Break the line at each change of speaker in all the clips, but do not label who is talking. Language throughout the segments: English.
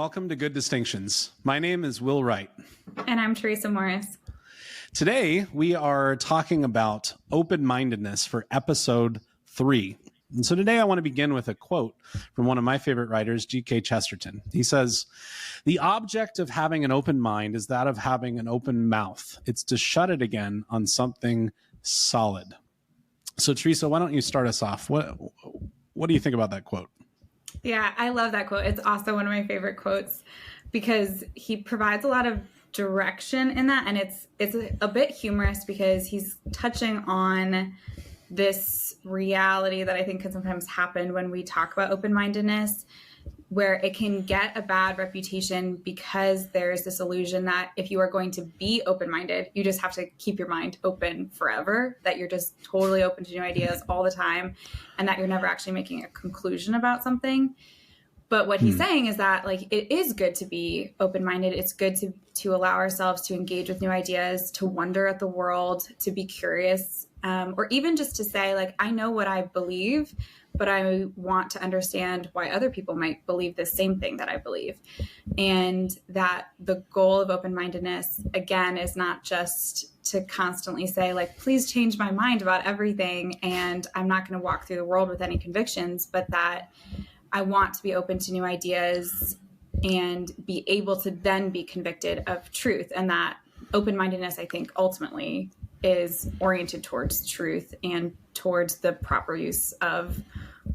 welcome to Good Distinctions. My name is Will Wright.
And I'm Teresa Morris.
Today, we are talking about open-mindedness for episode 3. And so today I want to begin with a quote from one of my favorite writers, G.K. Chesterton. He says, "The object of having an open mind is that of having an open mouth. It's to shut it again on something solid." So Teresa, why don't you start us off? What do you think about that quote?
Yeah, I love that quote. It's also one of my favorite quotes because he provides a lot of direction in that. And it's a bit humorous because he's touching on this reality that I think can sometimes happen when we talk about open-mindedness, where it can get a bad reputation because there's this illusion that if you are going to be open-minded, you just have to keep your mind open forever, that you're just totally open to new ideas all the time, and that you're never actually making a conclusion about something. But what he's saying is that, like, it is good to be open-minded. It's good to allow ourselves to engage with new ideas, to wonder at the world, to be curious, or even just to say, like, I know what I believe, but I want to understand why other people might believe the same thing that I believe. And that the goal of open-mindedness, again, is not just to constantly say, like, please change my mind about everything, and I'm not going to walk through the world with any convictions, but that I want to be open to new ideas and be able to then be convicted of truth. And that open-mindedness, I think, ultimately is oriented towards truth and towards the proper use of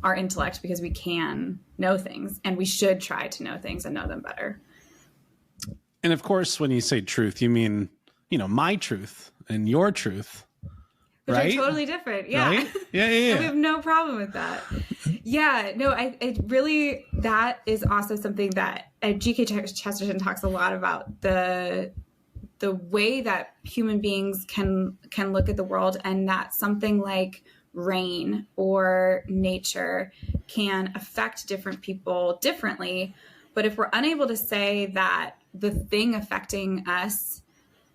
our intellect, because we can know things and we should try to know things and know them better.
And of course, when you say truth, you mean, my truth and your truth.
Which
right?
are totally different. Yeah.
Right? Yeah.
And we have no problem with that. Yeah. No, that is also something that G.K. Chesterton talks a lot about, the way that human beings can look at the world, and that something like rain or nature can affect different people differently. But if we're unable to say that the thing affecting us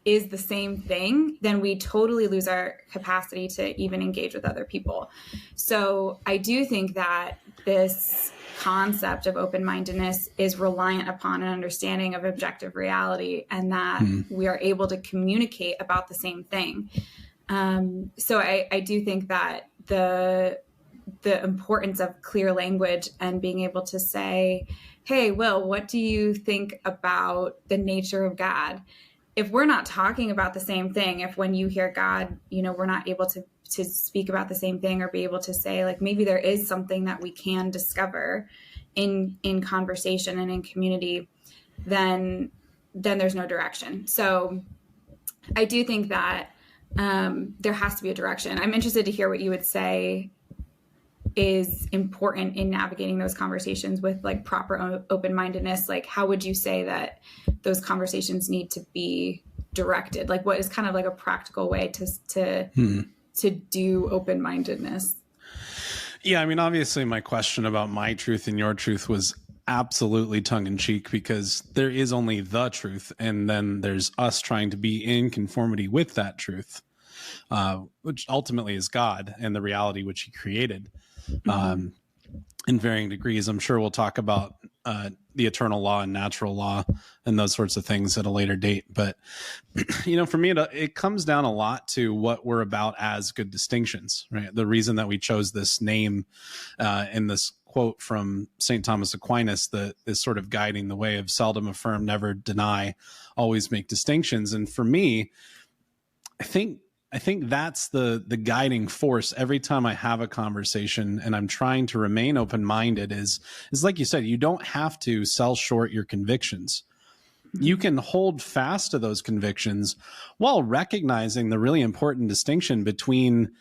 is the same thing, then we totally lose our capacity to even engage with other people. So I do think that this concept of open-mindedness is reliant upon an understanding of objective reality, and that we are able to communicate about the same thing. So I do think that the importance of clear language and being able to say, hey, Will, what do you think about the nature of God? If we're not talking about the same thing, if when you hear God, we're not able to speak about the same thing, or be able to say, like, maybe there is something that we can discover in conversation and in community, then there's no direction. So I do think that there has to be a direction. I'm interested to hear what you would say is important in navigating those conversations with, like, proper open-mindedness. Like, how would you say that those conversations need to be directed? Like, what is kind of like a practical way to do open-mindedness?
Yeah, I mean, obviously my question about my truth and your truth was absolutely tongue-in-cheek, because there is only the truth, and then there's us trying to be in conformity with that truth, which ultimately is God and the reality which he created. In varying degrees. I'm sure we'll talk about the eternal law and natural law and those sorts of things at a later date. But, for me, it comes down a lot to what we're about as Good Distinctions, right? The reason that we chose this name in this quote from St. Thomas Aquinas that is sort of guiding the way of seldom affirm, never deny, always make distinctions. And for me, I think that's the guiding force every time I have a conversation and I'm trying to remain open-minded is like you said, you don't have to sell short your convictions. You can hold fast to those convictions while recognizing the really important distinction between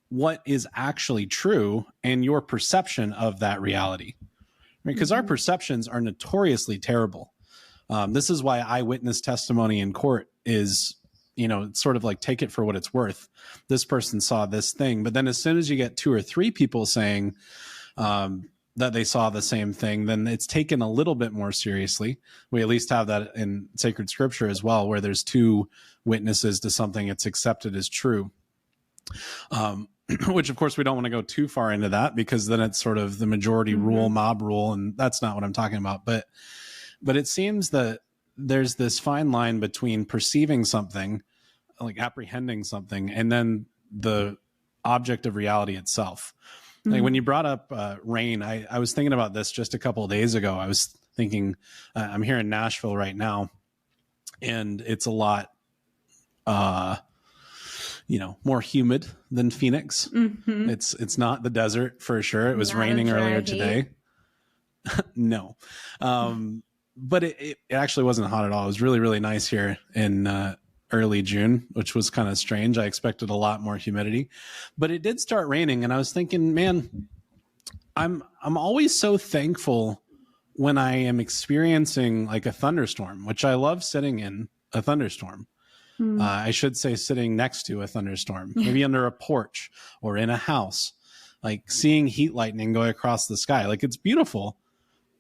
what is actually true and your perception of that reality. Because our perceptions are notoriously terrible. This is why eyewitness testimony in court is, it's sort of like, take it for what it's worth. This person saw this thing. But then as soon as you get 2 or 3 people saying that they saw the same thing, then it's taken a little bit more seriously. We at least have that in sacred scripture as well, where there's 2 witnesses to something, it's accepted as true. Which, of course, we don't want to go too far into that, because then it's sort of the majority rule, mob rule, and that's not what I'm talking about. But But it seems that there's this fine line between perceiving something, like apprehending something, and then the object of reality itself. Like when you brought up rain, I was thinking about this just a couple of days ago. I was thinking, I'm here in Nashville right now, and it's a lot, more humid than Phoenix. Mm-hmm. It's not the desert for sure. It was raining earlier today. No. But it actually wasn't hot at all. It was really, really nice here in early June, which was kind of strange. I expected a lot more humidity, but it did start raining. And I was thinking, man, I'm always so thankful when I am experiencing like a thunderstorm, which I love sitting in a thunderstorm. I should say sitting next to a thunderstorm, maybe under a porch or in a house, like seeing heat lightning go across the sky. Like it's beautiful.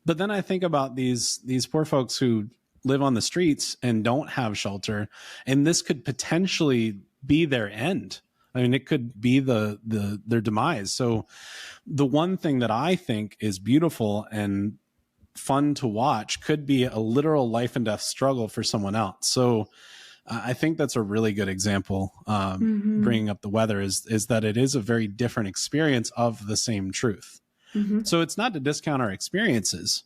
But then I think about these poor folks who live on the streets and don't have shelter, and this could potentially be their end. I mean, it could be their demise. So the one thing that I think is beautiful and fun to watch could be a literal life and death struggle for someone else. So I think that's a really good example. Bringing up the weather is that it is a very different experience of the same truth. Mm-hmm. So it's not to discount our experiences.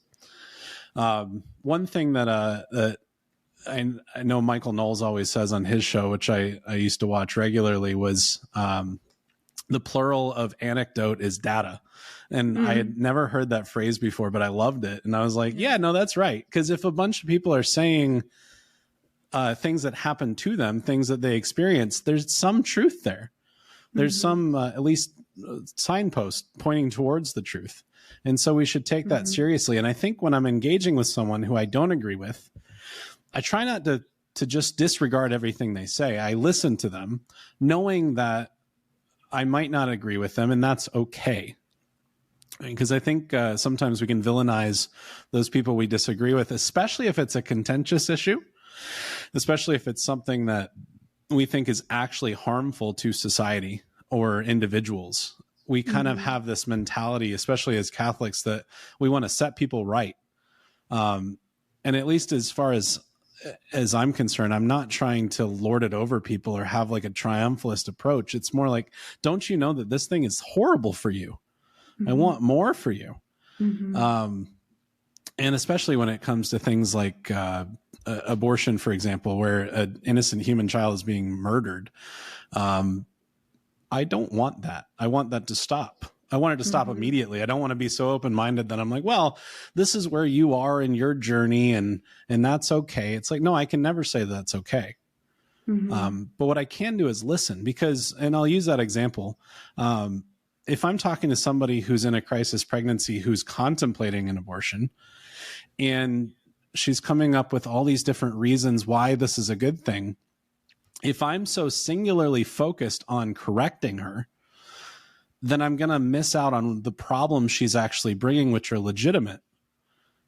One thing that I know Michael Knowles always says on his show, which I used to watch regularly, was the plural of anecdote is data. And I had never heard that phrase before, but I loved it. And I was like, yeah, no, that's right. Because if a bunch of people are saying things that happen to them, things that they experience, there's some truth there. There's some, at least, signpost pointing towards the truth. And so we should take that seriously. And I think when I'm engaging with someone who I don't agree with, I try not to just disregard everything they say. I listen to them, knowing that I might not agree with them, and that's okay. Because I think sometimes we can villainize those people we disagree with, especially if it's a contentious issue, especially if it's something that we think is actually harmful to society or individuals. We kind of have this mentality, especially as Catholics, that we want to set people right. And at least as far as I'm concerned, I'm not trying to lord it over people or have like a triumphalist approach. It's more like, don't you know that this thing is horrible for you? I want more for you. And especially when it comes to things like abortion, for example, where an innocent human child is being murdered. I don't want that. I want that to stop. I want it to stop immediately. I don't want to be so open-minded that I'm like, well, this is where you are in your journey and that's okay. It's like, no, I can never say that's okay. But what I can do is listen because, and I'll use that example. If I'm talking to somebody who's in a crisis pregnancy, who's contemplating an abortion, and she's coming up with all these different reasons why this is a good thing, if I'm so singularly focused on correcting her, then I'm going to miss out on the problems she's actually bringing, which are legitimate.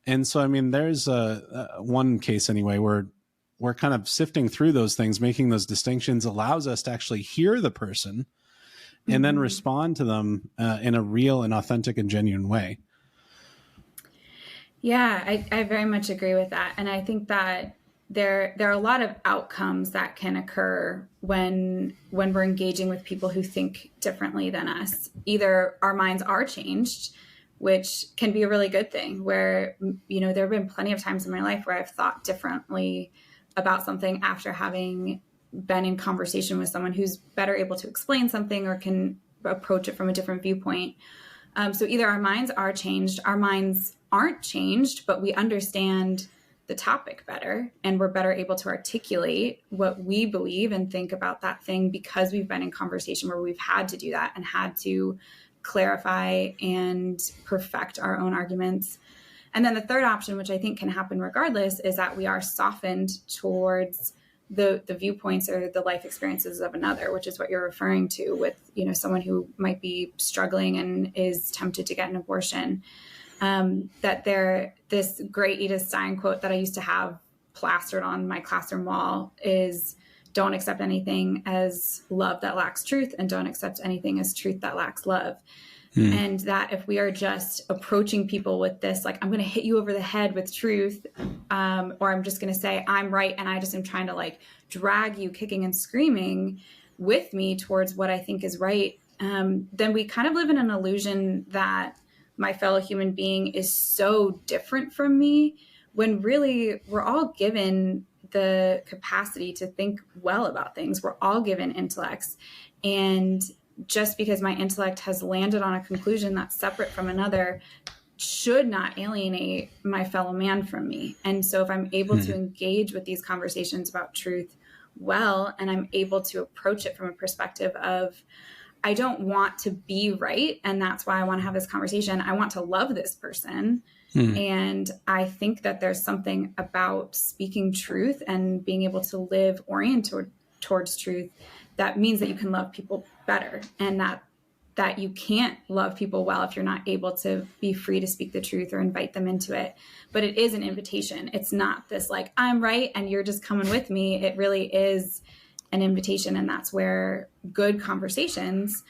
And so, I mean, there's one case anyway, where we're kind of sifting through those things, making those distinctions allows us to actually hear the person and then respond to them in a real and authentic and genuine way.
Yeah, I very much agree with that. And I think that there are a lot of outcomes that can occur when we're engaging with people who think differently than us. Either our minds are changed, which can be a really good thing, where, there have been plenty of times in my life where I've thought differently about something after having been in conversation with someone who's better able to explain something or can approach it from a different viewpoint. So either our minds are changed, our minds aren't changed, but we understand the topic better and we're better able to articulate what we believe and think about that thing because we've been in conversation where we've had to do that and had to clarify and perfect our own arguments. And then the third option, which I think can happen regardless, is that we are softened towards the viewpoints or the life experiences of another, which is what you're referring to with, someone who might be struggling and is tempted to get an abortion. This great Edith Stein quote that I used to have plastered on my classroom wall is, don't accept anything as love that lacks truth and don't accept anything as truth that lacks love. And that if we are just approaching people with this, like, I'm going to hit you over the head with truth, or I'm just going to say I'm right, and I just am trying to like drag you kicking and screaming with me towards what I think is right, then we kind of live in an illusion that my fellow human being is so different from me, when really we're all given the capacity to think well about things. We're all given intellects. And just because my intellect has landed on a conclusion that's separate from another should not alienate my fellow man from me. And so if I'm able to engage with these conversations about truth well, and I'm able to approach it from a perspective of, I don't want to be right, and that's why I want to have this conversation. I want to love this person. And I think that there's something about speaking truth and being able to live oriented towards truth that means that you can love people better, and that you can't love people well if you're not able to be free to speak the truth or invite them into it. But it is an invitation. It's not this like, I'm right and you're just coming with me. It really is an invitation. And that's where good conversations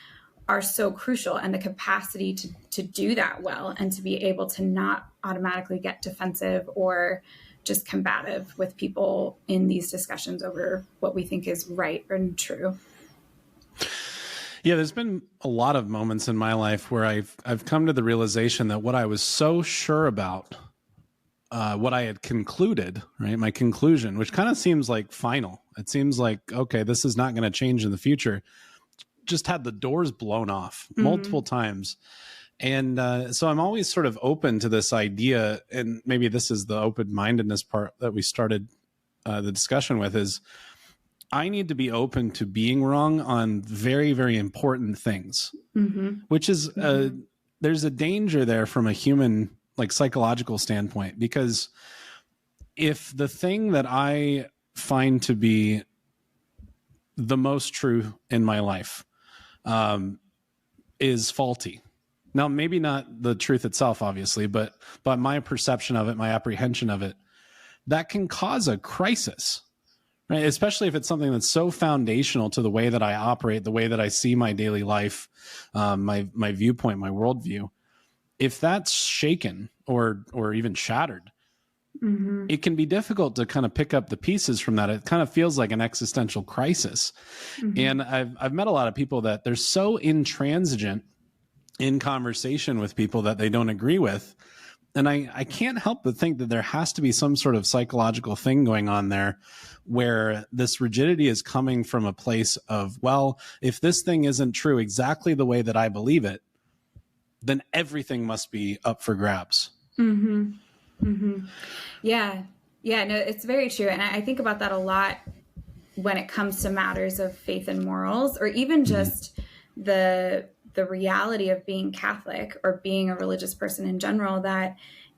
are so crucial, and the capacity to do that well, and to be able to not automatically get defensive or just combative with people in these discussions over what we think is right and true.
Yeah, there's been a lot of moments in my life where I've come to the realization that what I was so sure about, what I had concluded, right, my conclusion, which kind of seems like final. It seems like, okay, this is not going to change in the future, just had the doors blown off multiple times. And so I'm always sort of open to this idea, and maybe this is the open-mindedness part that we started the discussion with, is I need to be open to being wrong on very, very important things, which is there's a danger there from a human, like, psychological standpoint, because if the thing that I find to be the most true in my life is faulty. Now, maybe not the truth itself, obviously, but my perception of it, my apprehension of it, that can cause a crisis, right? Especially if it's something that's so foundational to the way that I operate, the way that I see my daily life, my viewpoint, my worldview. If that's shaken or even shattered, it can be difficult to kind of pick up the pieces from that. It kind of feels like an existential crisis. And I've met a lot of people that they're so intransigent in conversation with people that they don't agree with. And I can't help but think that there has to be some sort of psychological thing going on there, where this rigidity is coming from a place of, well, if this thing isn't true exactly the way that I believe it, then everything must be up for grabs.
Yeah. No, it's very true. And I think about that a lot when it comes to matters of faith and morals, or even just the reality of being Catholic or being a religious person in general, that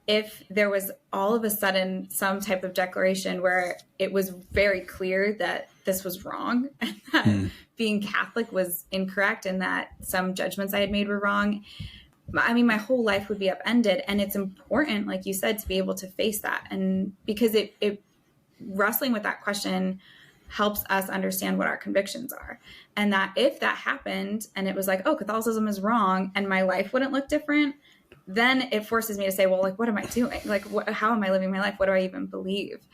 if there was all of a sudden some type of declaration where it was very clear that this was wrong, and that being Catholic was incorrect, and that some judgments I had made were wrong, I mean, my whole life would be upended. And it's important, like you said, to be able to face that. And because it wrestling with that question helps us understand what our convictions are. And that if that happened and it was like, oh, Catholicism is wrong, and my life wouldn't look different, then it forces me to say, well, like, what am I doing? Like, how am I living my life? What do I even believe?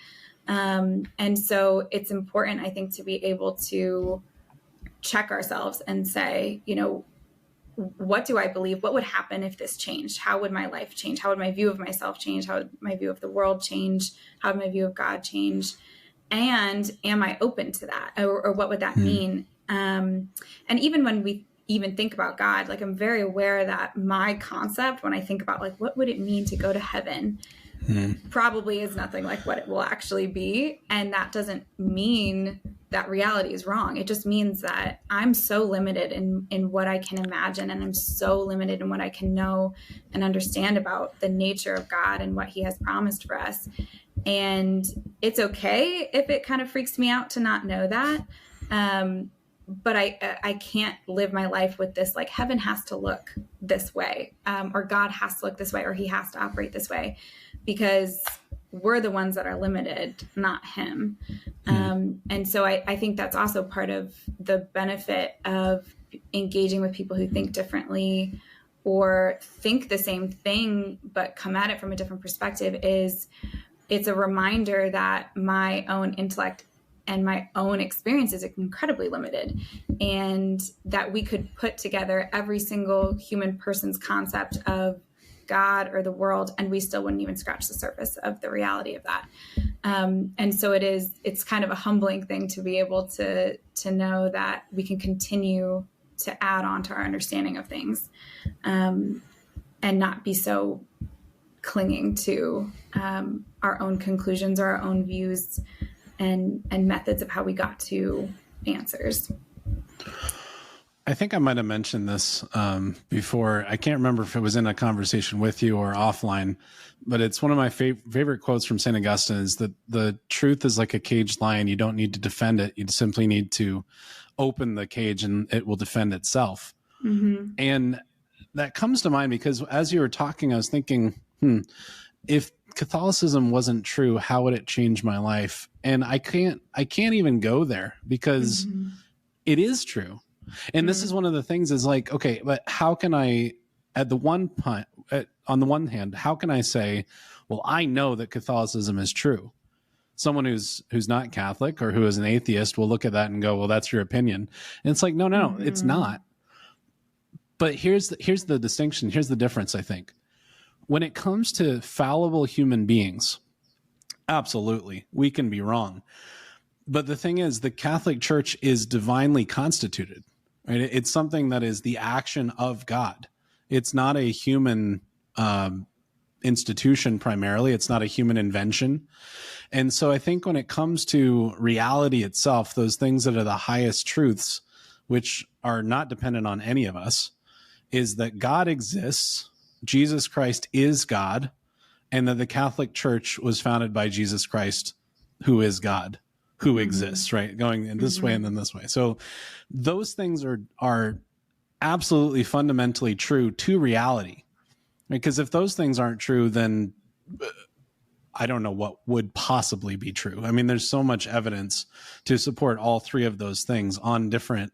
And so it's important, I think, to be able to check ourselves and say, you know, what do I believe? What would happen if this changed? How would my life change? How would my view of myself change? How would my view of the world change? How would my view of God change? And am I open to that? Or what would that mean? And even when we even think about God, like, I'm very aware that my concept, when I think about, like, what would it mean to go to heaven, probably is nothing like what it will actually be. And that doesn't mean that reality is wrong. It just means that I'm so limited in what I can imagine, and I'm so limited in what I can know and understand about the nature of God and what he has promised for us. And it's okay if it kind of freaks me out to not know that. But I can't live my life with this, like, heaven has to look this way, or God has to look this way, or he has to operate this way, because we're the ones that are limited, not him. And so I think that's also part of the benefit of engaging with people who think differently, or think the same thing, but come at it from a different perspective, it's a reminder that my own intellect and my own experience is incredibly limited, and that we could put together every single human person's concept of God or the world, and we still wouldn't even scratch the surface of the reality of that. And so it's kind of a humbling thing to be able to know that we can continue to add on to our understanding of things, and not be so clinging to our own conclusions or our own views and methods of how we got to answers.
I think I might have mentioned this before. I can't remember if it was in a conversation with you or offline, but it's one of my favorite quotes from St. Augustine is that the truth is like a caged lion. You don't need to defend it. You simply need to open the cage and it will defend itself. Mm-hmm. And that comes to mind because as you were talking, I was thinking, if Catholicism wasn't true, how would it change my life? And I can't even go there because it is true. And this is one of the things is like, okay, but how can I, on the one hand, how can I say, well, I know that Catholicism is true? Someone who's not Catholic or who is an atheist will look at that and go, well, that's your opinion. And it's like, no, it's not. But here's the distinction. Here's the difference, I think. When it comes to fallible human beings, absolutely, we can be wrong. But the thing is, the Catholic Church is divinely constituted. Right? It's something that is the action of God. It's not a human institution primarily. It's not a human invention. And so I think when it comes to reality itself, those things that are the highest truths, which are not dependent on any of us, is that God exists, Jesus Christ is God, and that the Catholic Church was founded by Jesus Christ, who is God, who exists, right? Going in this way and then this way. So those things are absolutely fundamentally true to reality. Because if those things aren't true, then I don't know what would possibly be true. I mean, there's so much evidence to support all three of those things on different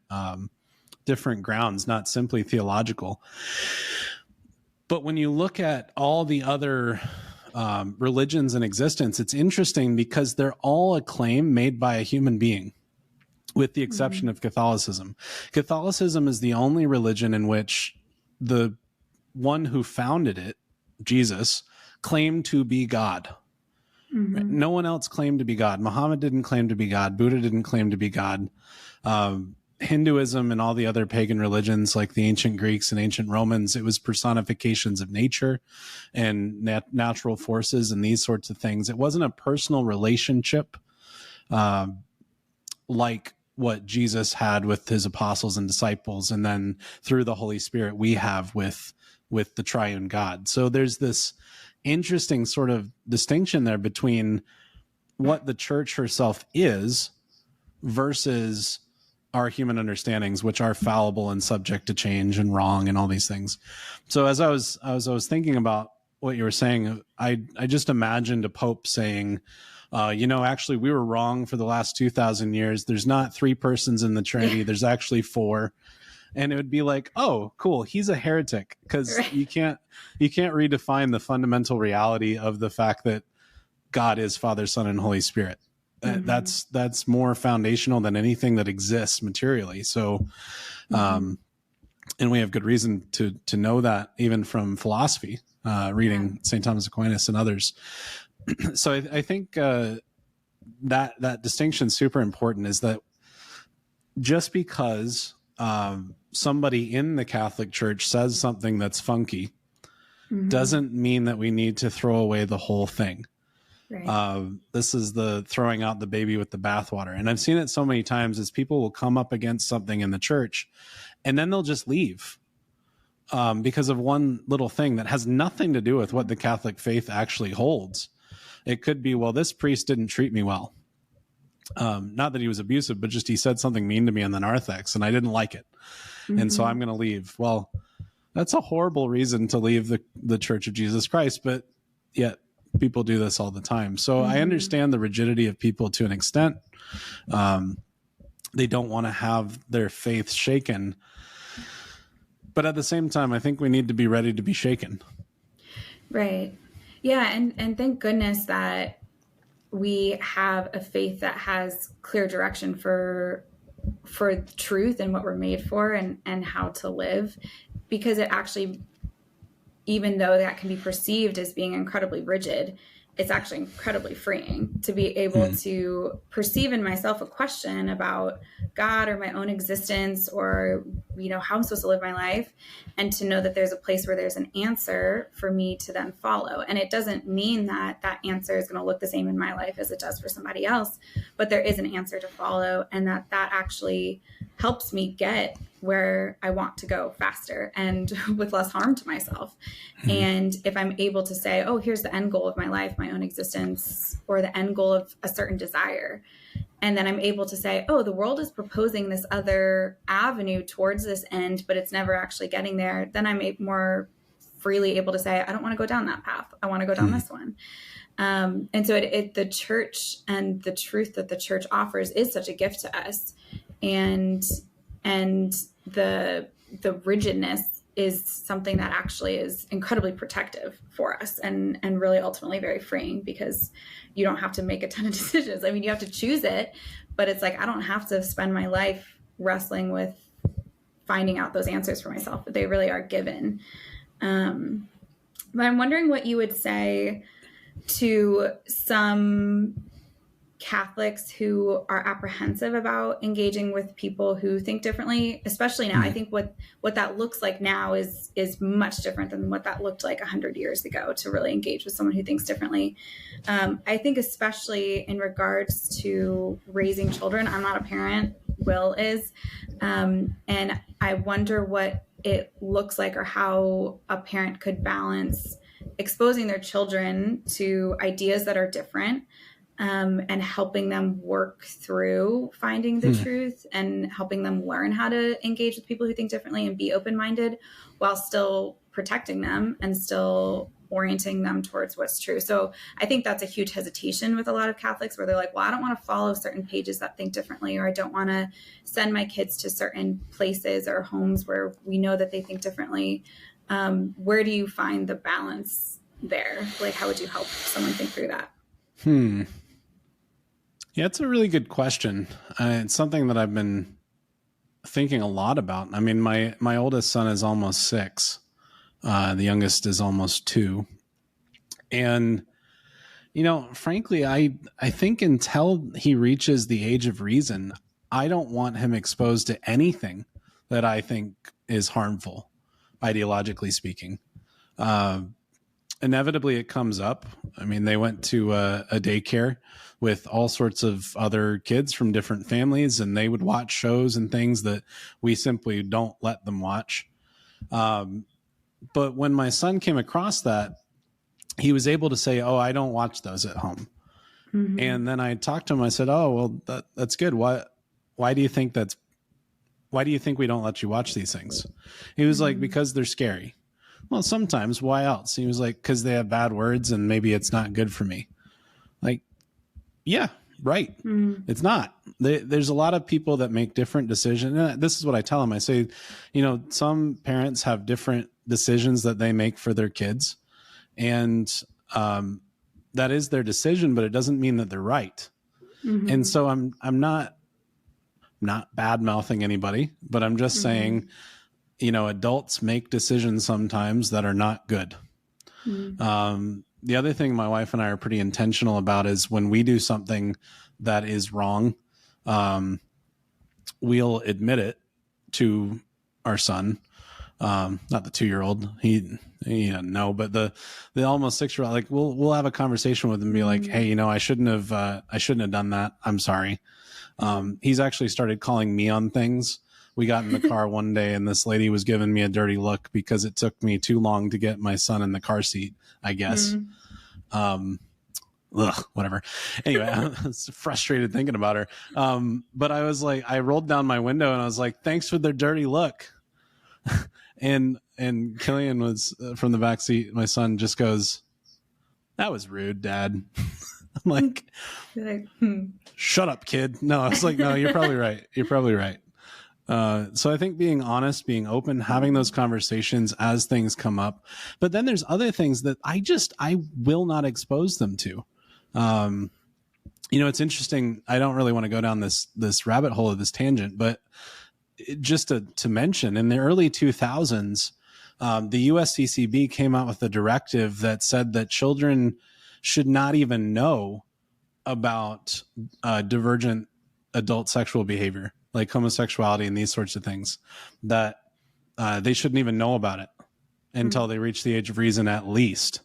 grounds, not simply theological. But when you look at all the other religions in existence, it's interesting because they're all a claim made by a human being, with the exception of Catholicism. Catholicism is the only religion in which the one who founded it, Jesus, claimed to be God. Right? No one else claimed to be God. Muhammad didn't claim to be God. Buddha didn't claim to be God. Hinduism and all the other pagan religions like the ancient Greeks and ancient Romans, it was personifications of nature and natural forces and these sorts of things. It wasn't a personal relationship like what Jesus had with his apostles and disciples, and then through the Holy Spirit we have with the triune God. So there's this interesting sort of distinction there between what the church herself is versus our human understandings, which are fallible and subject to change and wrong and all these things. So as I was thinking about what you were saying, I just imagined a pope saying, actually we were wrong for the last 2,000 years. There's not three persons in the Trinity. There's actually four. And it would be like, oh, cool. He's a heretic because you can't redefine the fundamental reality of the fact that God is Father, Son, and Holy Spirit. That's more foundational than anything that exists materially. So, and we have good reason to know that even from philosophy, reading St. Thomas Aquinas and others. So I think that distinction is super important, is that just because somebody in the Catholic Church says something that's funky doesn't mean that we need to throw away the whole thing. Right. This is the throwing out the baby with the bathwater. And I've seen it so many times as people will come up against something in the church and then they'll just leave because of one little thing that has nothing to do with what the Catholic faith actually holds. It could be, well, this priest didn't treat me well. Not that he was abusive, but just he said something mean to me in the narthex and I didn't like it. And so I'm going to leave. Well, that's a horrible reason to leave the Church of Jesus Christ, but yet people do this all the time. So I understand the rigidity of people to an extent. They don't want to have their faith shaken. But at the same time, I think we need to be ready to be shaken.
Right. Yeah. And thank goodness that we have a faith that has clear direction for truth and what we're made for and how to live, because it actually, even though that can be perceived as being incredibly rigid, it's actually incredibly freeing to be able to perceive in myself a question about God or my own existence, or, how I'm supposed to live my life, and to know that there's a place where there's an answer for me to then follow. And it doesn't mean that that answer is going to look the same in my life as it does for somebody else, but there is an answer to follow, and that actually helps me get where I want to go faster and with less harm to myself. And if I'm able to say, oh, here's the end goal of my life, my own existence, or the end goal of a certain desire, and then I'm able to say, oh, the world is proposing this other avenue towards this end, but it's never actually getting there, then I'm more freely able to say, I don't want to go down that path. I want to go down this one. And so the church and the truth that the church offers is such a gift to us. And the rigidness is something that actually is incredibly protective for us, and really ultimately very freeing, because you don't have to make a ton of decisions. I mean, you have to choose it, but it's like, I don't have to spend my life wrestling with finding out those answers for myself, but they really are given. But I'm wondering what you would say to some Catholics who are apprehensive about engaging with people who think differently, especially now. I think what that looks like now is much different than what that looked like 100 years ago, to really engage with someone who thinks differently. I think especially in regards to raising children. I'm not a parent, Will is. And I wonder what it looks like, or how a parent could balance exposing their children to ideas that are different, and helping them work through finding the truth, and helping them learn how to engage with people who think differently and be open-minded, while still protecting them and still orienting them towards what's true. So I think that's a huge hesitation with a lot of Catholics, where they're like, well, I don't want to follow certain pages that think differently, or I don't want to send my kids to certain places or homes where we know that they think differently. Where do you find the balance there? Like, how would you help someone think through that?
Yeah, it's a really good question. It's something that I've been thinking a lot about. I mean, my oldest son is almost 6. The youngest is almost 2. And, frankly, I think until he reaches the age of reason, I don't want him exposed to anything that I think is harmful, ideologically speaking. Inevitably, it comes up. I mean, they went to a daycare with all sorts of other kids from different families, and they would watch shows and things that we simply don't let them watch. But when my son came across that, he was able to say, oh, I don't watch those at home. And then I talked to him. I said, oh, well, that's good. Why do you think we don't let you watch these things? He was like, because they're scary. Well, sometimes. Why else? He was like, because they have bad words and maybe it's not good for me. Like, yeah, right. It's not. There's a lot of people that make different decisions. And this is what I tell them. I say, some parents have different decisions that they make for their kids. And that is their decision, but it doesn't mean that they're right. And so I'm not bad mouthing anybody, but I'm just saying, adults make decisions sometimes that are not good. The other thing my wife and I are pretty intentional about is when we do something that is wrong, we'll admit it to our son. Not the 2-year-old. He doesn't know, but the almost 6-year-old, like we'll have a conversation with him and be like, hey, I shouldn't have done that. I'm sorry. He's actually started calling me on things. We got in the car one day and this lady was giving me a dirty look because it took me too long to get my son in the car seat, I guess. Whatever. Anyway, I was frustrated thinking about her. But I was like, I rolled down my window and I was like, thanks for the dirty look. and Killian was from the back seat. My son just goes, that was rude, Dad. I'm like, shut up, kid. No, I was like, no, you're probably right. You're probably right. So I think being honest, being open, having those conversations as things come up. But then there's other things that I will not expose them to. It's interesting. I don't really want to go down this rabbit hole of this tangent, but just to mention, in the early 2000s, the USCCB came out with a directive that said that children should not even know about divergent adult sexual behavior, like homosexuality and these sorts of things, that they shouldn't even know about it until they reach the age of reason at least.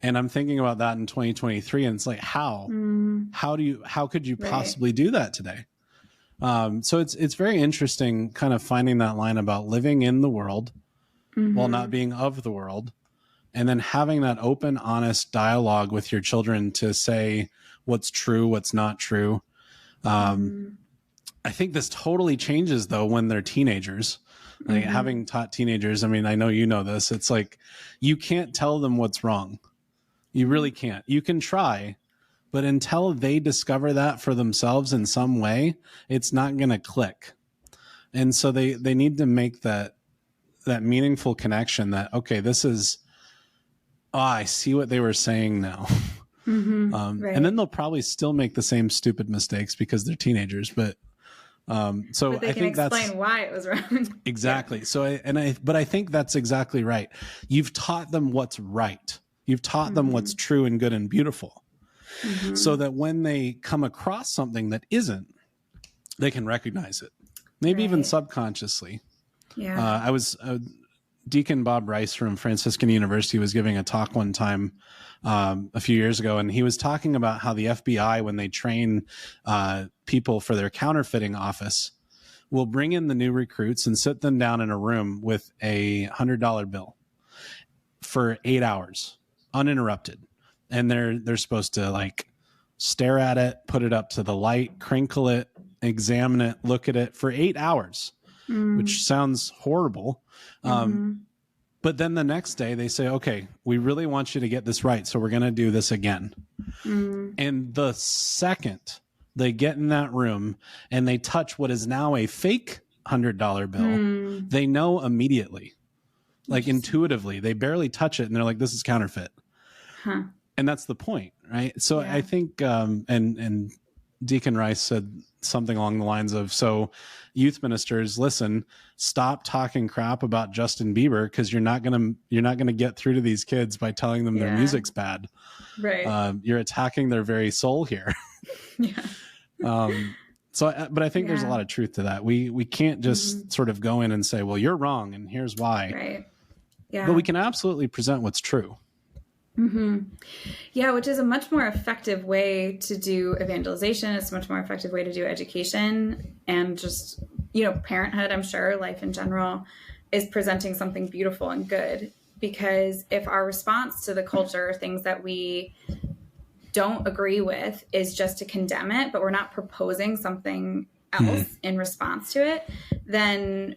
And I'm thinking about that in 2023, and it's like, how could you possibly do that today? So it's very interesting kind of finding that line about living in the world while not being of the world, and then having that open, honest dialogue with your children to say what's true, what's not true. I think this totally changes though when they're teenagers. Like having taught teenagers, I mean, I know you know this. It's like you can't tell them what's wrong. You really can't. You can try, but until they discover that for themselves in some way, it's not going to click. And so they need to make that meaningful connection that, okay, this is, I see what they were saying now. Right. And then they'll probably still make the same stupid mistakes because they're teenagers, but
but they
I
can
think
explain why it was wrong.
Exactly. So I think that's exactly right. You've taught them what's right. You've taught them what's true and good and beautiful, so that when they come across something that isn't, they can recognize it, maybe even subconsciously. Yeah. I was Deacon Bob Rice from Franciscan University was giving a talk one time a few years ago, and he was talking about how the FBI, when they train people for their counterfeiting office, will bring in the new recruits and sit them down in a room with a $100 bill for 8 hours, uninterrupted. And they're supposed to like stare at it, put it up to the light, crinkle it, examine it, look at it for 8 hours, which sounds horrible. But then the next day they say, okay, we really want you to get this right, so we're going to do this again. And the second they get in that room and they touch what is now a fake $100 bill, they know immediately, like intuitively. They barely touch it and they're like, this is counterfeit. And that's the point, right? So I think, and Deacon Rice said something along the lines of, so youth ministers, listen, stop talking crap about Justin Bieber, because you're not gonna get through to these kids by telling them their music's bad. Right. You're attacking their very soul here. But I think there's a lot of truth to that. We can't just sort of go in and say, well, you're wrong and here's why. Right. Yeah. But we can absolutely present what's true.
Yeah, which is a much more effective way to do evangelization. It's a much more effective way to do education, and just, parenthood, I'm sure, life in general, is presenting something beautiful and good. Because if our response to the culture, things that we don't agree with, is just to condemn it, but we're not proposing something else in response to it, then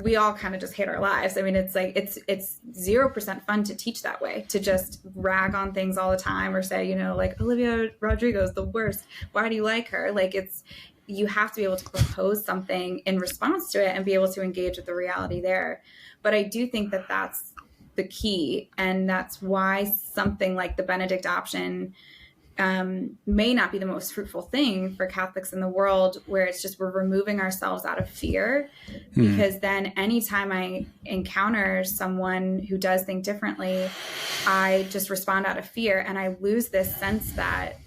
we all kind of just hate our lives. I mean, it's like, it's 0% fun to teach that way, to just rag on things all the time, or say, like, Olivia Rodrigo's the worst. Why do you like her? Like, you have to be able to propose something in response to it and be able to engage with the reality there. But I do think that that's the key. And that's why something like the Benedict option may not be the most fruitful thing for Catholics in the world, where it's just, we're removing ourselves out of fear. Because then anytime I encounter someone who does think differently, I just respond out of fear, and I lose this sense that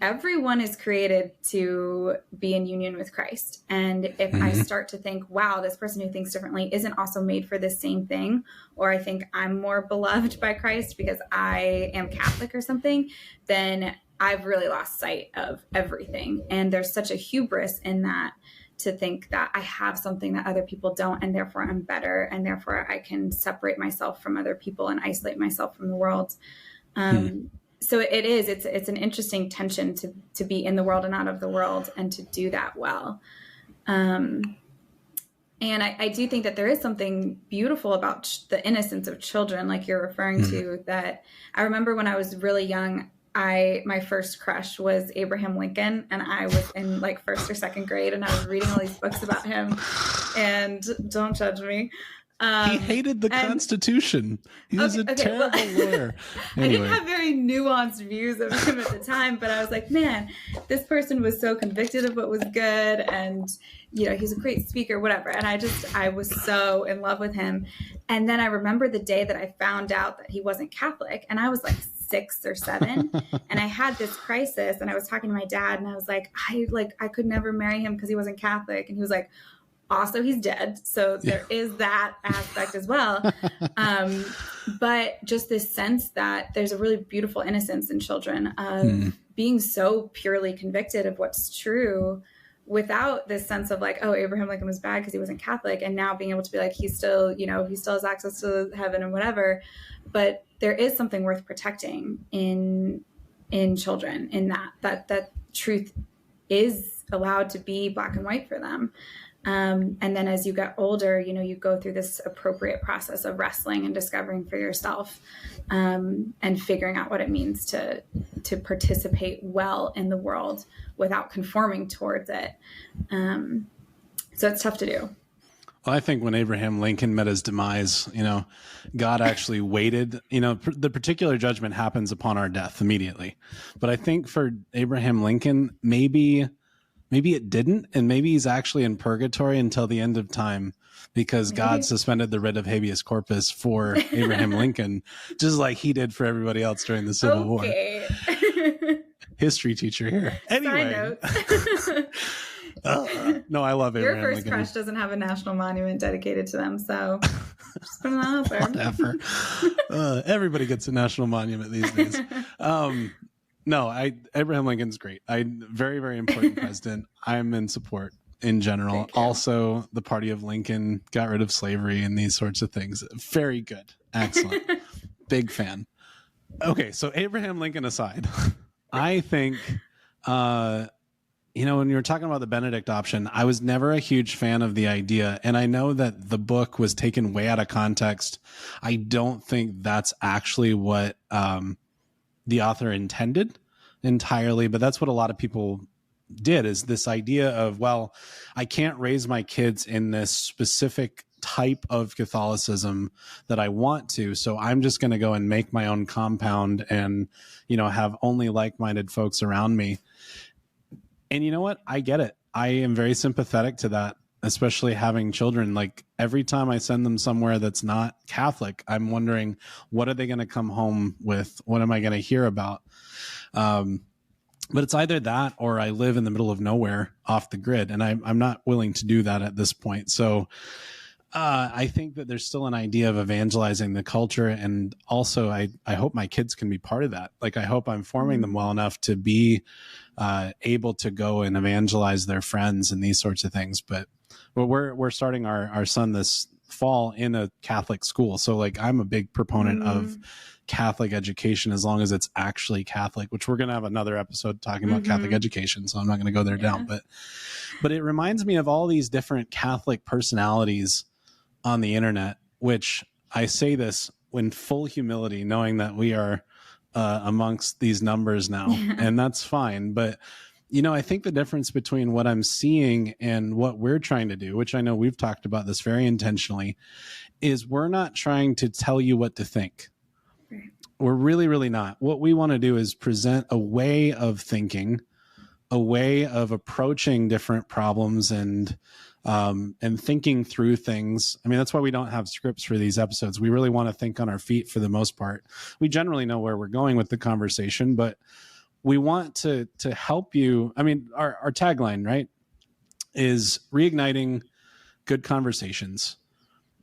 everyone is created to be in union with Christ. And if I start to think, wow, this person who thinks differently isn't also made for this same thing, or I think I'm more beloved by Christ because I am Catholic or something, then I've really lost sight of everything. And there's such a hubris in that, to think that I have something that other people don't, and therefore I'm better, and therefore I can separate myself from other people and isolate myself from the world. So it's an interesting tension to be in the world and out of the world, and to do that well. And I do think that there is something beautiful about the innocence of children, like you're referring to, that I remember when I was really young, my first crush was Abraham Lincoln, and I was in like first or second grade, and I was reading all these books about him. And don't judge me.
He hated the Constitution. He was a terrible lawyer.
Anyway. I didn't have very nuanced views of him at the time, but I was like, man, this person was so convicted of what was good, and he's a great speaker, whatever. And I was so in love with him. And then I remember the day that I found out that he wasn't Catholic, and I was like 6 or 7, and I had this crisis, and I was talking to my dad, and I was like, I could never marry him because he wasn't Catholic. And he was like, also, he's dead. So there is that aspect as well. But just this sense that there's a really beautiful innocence in children of being so purely convicted of what's true without this sense of like, oh, Abraham Lincoln was bad because he wasn't Catholic. And now being able to be like, he still has access to heaven and whatever. But there is something worth protecting in children, in that truth is allowed to be black and white for them. And then as you get older, you go through this appropriate process of wrestling and discovering for yourself, and figuring out what it means to participate well in the world without conforming towards it. So it's tough to do.
Well, I think when Abraham Lincoln met his demise, God actually waited. The particular judgment happens upon our death immediately. But I think for Abraham Lincoln, maybe it didn't, and maybe he's actually in purgatory until the end of time because God suspended the writ of habeas corpus for Abraham Lincoln, just like he did for everybody else during the Civil War. History teacher here. Anyway. No, I love Abraham Lincoln.
Your first crush doesn't have a national monument dedicated to them, so just put it out there.
Whatever. Everybody gets a national monument these days. No, Abraham Lincoln's great. Very, very important president. I'm in support in general. Also, the party of Lincoln got rid of slavery and these sorts of things. Very good. Excellent. Big fan. Okay, so Abraham Lincoln aside, I think, when you were talking about the Benedict option, I was never a huge fan of the idea. And I know that the book was taken way out of context. I don't think that's actually what the author intended entirely, but that's what a lot of people did, is this idea of, well, I can't raise my kids in this specific type of Catholicism that I want to, so I'm just going to go and make my own compound and, have only like-minded folks around me. And you know what? I get it. I am very sympathetic to that, especially having children. Like every time I send them somewhere that's not Catholic, I'm wondering, what are they going to come home with? What am I going to hear about? But it's either that or I live in the middle of nowhere off the grid, and I'm not willing to do that at this point. So I think that there's still an idea of evangelizing the culture. And also I hope my kids can be part of that. Like I hope I'm forming them well enough to be able to go and evangelize their friends and these sorts of things. But we're starting our son this fall in a Catholic school. So like I'm a big proponent of Catholic education, as long as it's actually Catholic, which we're going to have another episode talking about Catholic education. So I'm not going to go there down, but it reminds me of all these different Catholic personalities on the internet, which I say this in full humility, knowing that we are amongst these numbers now, and that's fine. But I think the difference between what I'm seeing and what we're trying to do, which I know we've talked about this very intentionally, is we're not trying to tell you what to think. We're really, really not. What we want to do is present a way of thinking, a way of approaching different problems and thinking through things. I mean, that's why we don't have scripts for these episodes. We really want to think on our feet for the most part. We generally know where we're going with the conversation, but we want to help you. I mean, our tagline, right, is reigniting good conversations,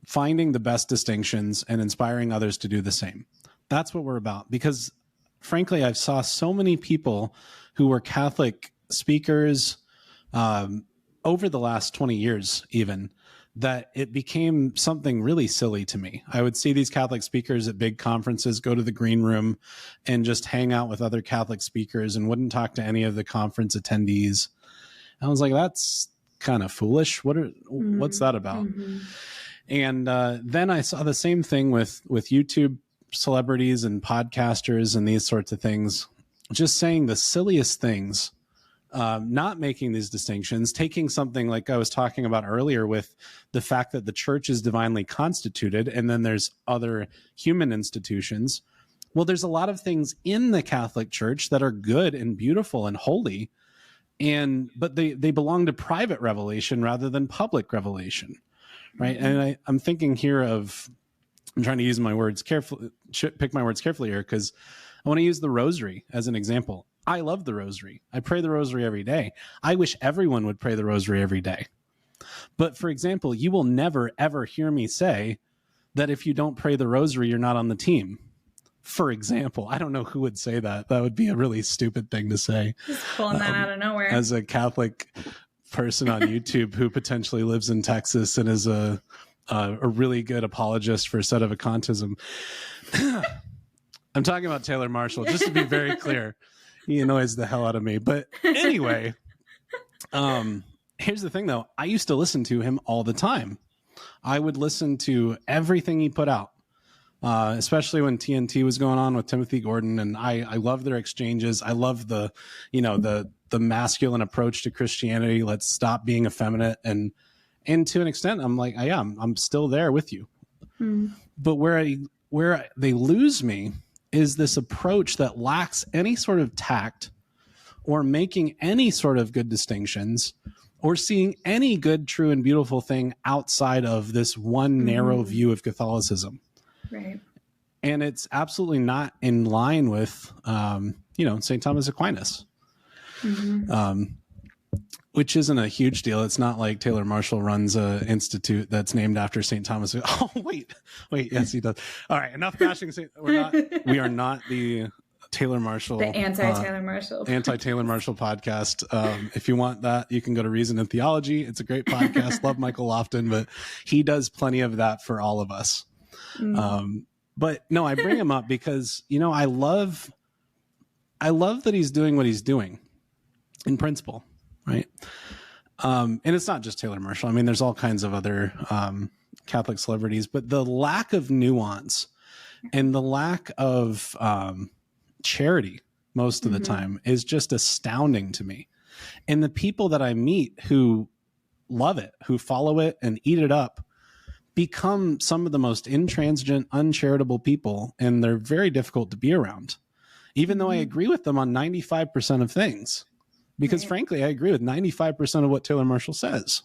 finding the best distinctions, and inspiring others to do the same. That's what we're about. Because frankly, I've saw so many people who were Catholic speakers over the last 20 years even, that it became something really silly to me. I would see these Catholic speakers at big conferences, go to the green room and just hang out with other Catholic speakers and wouldn't talk to any of the conference attendees. I was like, that's kind of foolish. What's that about? And then I saw the same thing with YouTube celebrities and podcasters and these sorts of things. just saying the silliest things, not making these distinctions, taking something like I was talking about earlier with the fact that the church is divinely constituted and then there's other human institutions. Well, there's a lot of things in the Catholic Church that are good and beautiful and holy, but they belong to private revelation rather than public revelation, right? Mm-hmm. And I'm thinking here of, I'm trying to use my words carefully, pick my words carefully here, because I want to use the rosary as an example. I love the rosary. I pray the rosary every day. I wish everyone would pray the rosary every day. But for example, you will never, ever hear me say that if you don't pray the rosary, you're not on the team. For example, I don't know who would say that. That would be a really stupid thing to say.
Just pulling that out of nowhere.
As a Catholic person on YouTube who potentially lives in Texas and is a really good apologist for sedevacantism. I'm talking about Taylor Marshall, just to be very clear. He annoys the hell out of me. But anyway, here's the thing, though. I used to listen to him all the time. I would listen to everything he put out. Especially when TNT was going on with Timothy Gordon, and I love their exchanges. I love the masculine approach to Christianity. Let's stop being effeminate, and to an extent, I'm like, I'm still there with you. But where they lose me is this approach that lacks any sort of tact, or making any sort of good distinctions, or seeing any good, true, and beautiful thing outside of this one narrow view of Catholicism.
Right.
And it's absolutely not in line with, St. Thomas Aquinas, which isn't a huge deal. It's not like Taylor Marshall runs a institute that's named after St. Thomas. Oh, wait. Yes, he does. All right. Enough bashing. We are not the Taylor Marshall,
the anti-Taylor Marshall
podcast. If you want that, you can go to Reason and Theology. It's a great podcast. Love Michael Lofton, but he does plenty of that for all of us. But no, I bring him up because, I love that he's doing what he's doing in principle. Right. And it's not just Taylor Marshall. I mean, there's all kinds of other, Catholic celebrities, but the lack of nuance and the lack of, charity most of the time is just astounding to me. And the people that I meet who love it, who follow it and eat it up, become some of the most intransigent, uncharitable people, and they're very difficult to be around, even though I agree with them on 95% of things, because frankly, I agree with 95% of what Taylor Marshall says,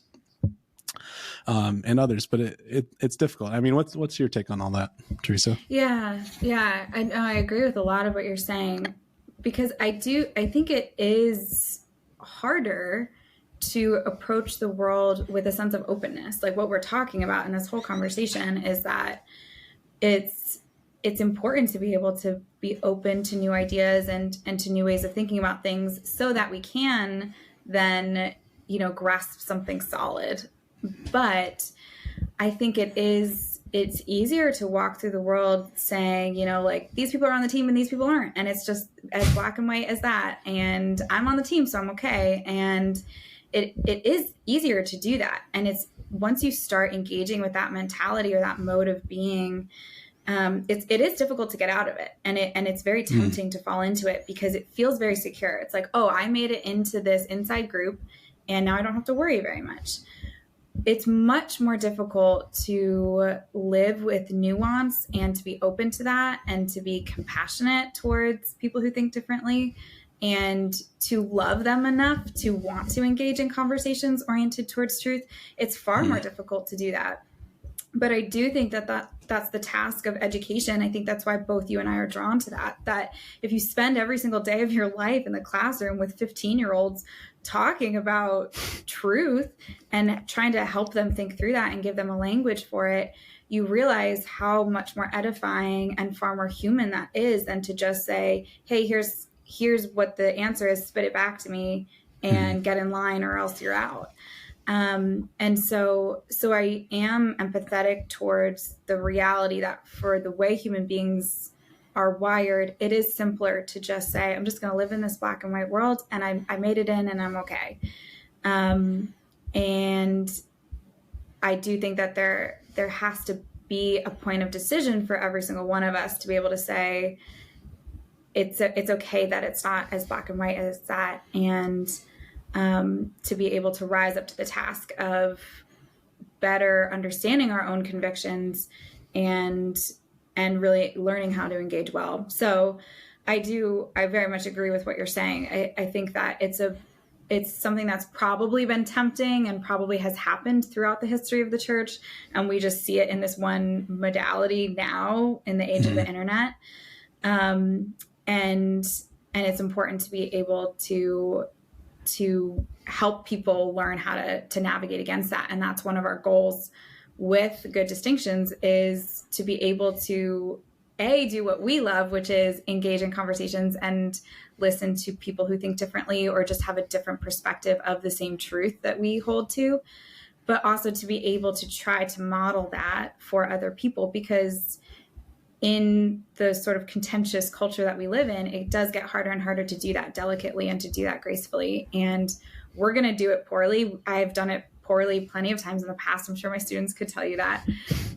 and others, but it's difficult. I mean, what's your take on all that, Teresa?
Yeah. I agree with a lot of what you're saying, because I think it is harder to approach the world with a sense of openness. Like what we're talking about in this whole conversation is that it's important to be able to be open to new ideas and to new ways of thinking about things, so that we can then, grasp something solid. But I think it's easier to walk through the world saying, like, these people are on the team and these people aren't. And it's just as black and white as that. And I'm on the team, so I'm okay. And it is easier to do that. And it's once you start engaging with that mentality or that mode of being, it is difficult to get out of it. And it's very tempting to fall into it because it feels very secure. It's like, oh, I made it into this inside group and now I don't have to worry very much. It's much more difficult to live with nuance and to be open to that and to be compassionate towards people who think differently and to love them enough to want to engage in conversations oriented towards truth. It's far more difficult to do that. But I do think that's the task of education. I think that's why both you and I are drawn to that if you spend every single day of your life in the classroom with 15-year-olds talking about truth and trying to help them think through that and give them a language for it, you realize how much more edifying and far more human that is than to just say, hey, here's what the answer is, spit it back to me and get in line or else you're out. And so I am empathetic towards the reality that for the way human beings are wired, it is simpler to just say, I'm just going to live in this black and white world and I made it in and I'm okay. And I do think that there has to be a point of decision for every single one of us to be able to say, it's okay that it's not as black and white as that, and to be able to rise up to the task of better understanding our own convictions and really learning how to engage well. So I very much agree with what you're saying. I think that it's something that's probably been tempting and probably has happened throughout the history of the church. And we just see it in this one modality now in the age of the internet. And it's important to be able to help people learn how to navigate against that. And that's one of our goals with Good Distinctions, is to be able to do what we love, which is engage in conversations and listen to people who think differently or just have a different perspective of the same truth that we hold to, but also to be able to try to model that for other people, because in the sort of contentious culture that we live in, it does get harder and harder to do that delicately and to do that gracefully. And we're going to do it poorly. I've done it poorly plenty of times in the past. I'm sure my students could tell you that.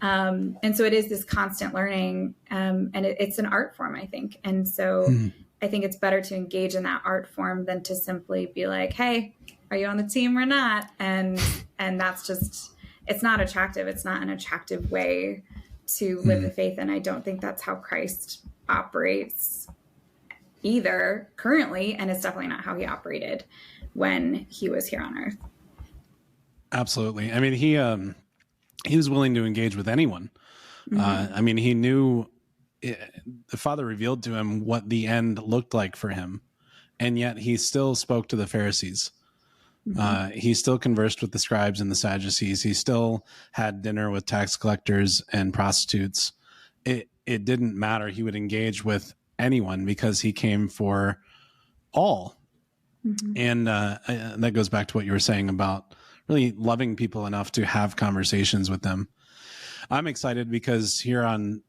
And so it is this constant learning, and it's an art form, I think. And so I think it's better to engage in that art form than to simply be like, hey, are you on the team or not? And that's just, it's not attractive. It's not an attractive way to live the faith. And I don't think that's how Christ operates either currently. And it's definitely not how he operated when he was here on earth.
Absolutely. I mean, he was willing to engage with anyone. I mean, he knew the Father revealed to him what the end looked like for him. And yet he still spoke to the Pharisees. He still conversed with the scribes and the Sadducees. He still had dinner with tax collectors and prostitutes. It didn't matter. He would engage with anyone because he came for all. And that goes back to what you were saying about really loving people enough to have conversations with them. I'm excited because here on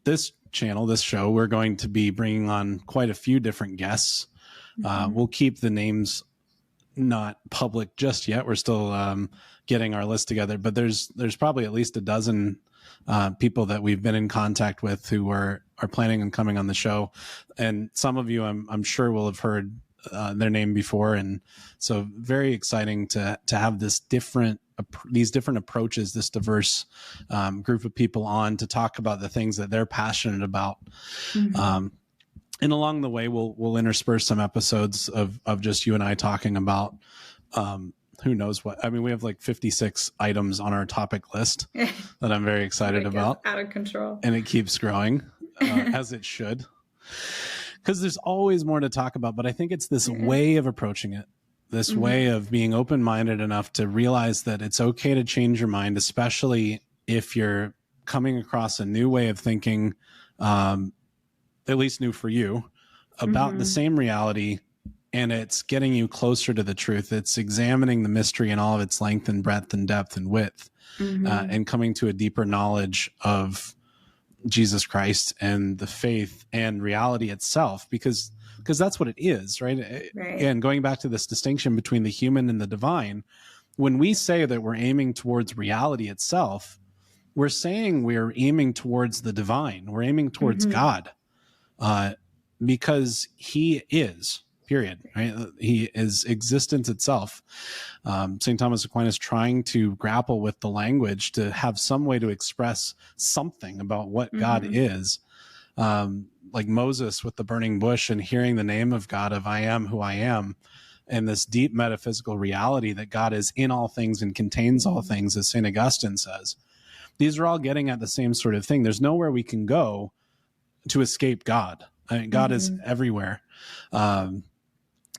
this channel, this show, we're going to be bringing on quite a few different guests. We'll keep the names not public just yet. We're still getting our list together, but there's probably at least a dozen people that we've been in contact with who are planning on coming on the show. And some of you I'm sure will have heard their name before. And so very exciting to have these different approaches, this diverse group of people on to talk about the things that they're passionate about. And along the way, we'll intersperse some episodes of just you and I talking about who knows what. I mean, we have like 56 items on our topic list that I'm very excited about.
Out of control.
And it keeps growing, as it should. Because there's always more to talk about, but I think it's this way of approaching it, this way of being open-minded enough to realize that it's okay to change your mind, especially if you're coming across a new way of thinking, at least new for you, about the same reality, and it's getting you closer to the truth. It's examining the mystery in all of its length and breadth and depth and width, and coming to a deeper knowledge of Jesus Christ and the faith and reality itself, because that's what it is, right? And going back to this distinction between the human and the divine, when we say that we're aiming towards reality itself, we're saying we're aiming towards the divine. We're aiming towards God, because he is, period, right? He is existence itself. St. Thomas Aquinas trying to grapple with the language to have some way to express something about what God is. Like Moses with the burning bush and hearing the name of God of I am who I am, and this deep metaphysical reality that God is in all things and contains all things, as St. Augustine says. These are all getting at the same sort of thing. There's nowhere we can go to escape God. I mean, God is everywhere.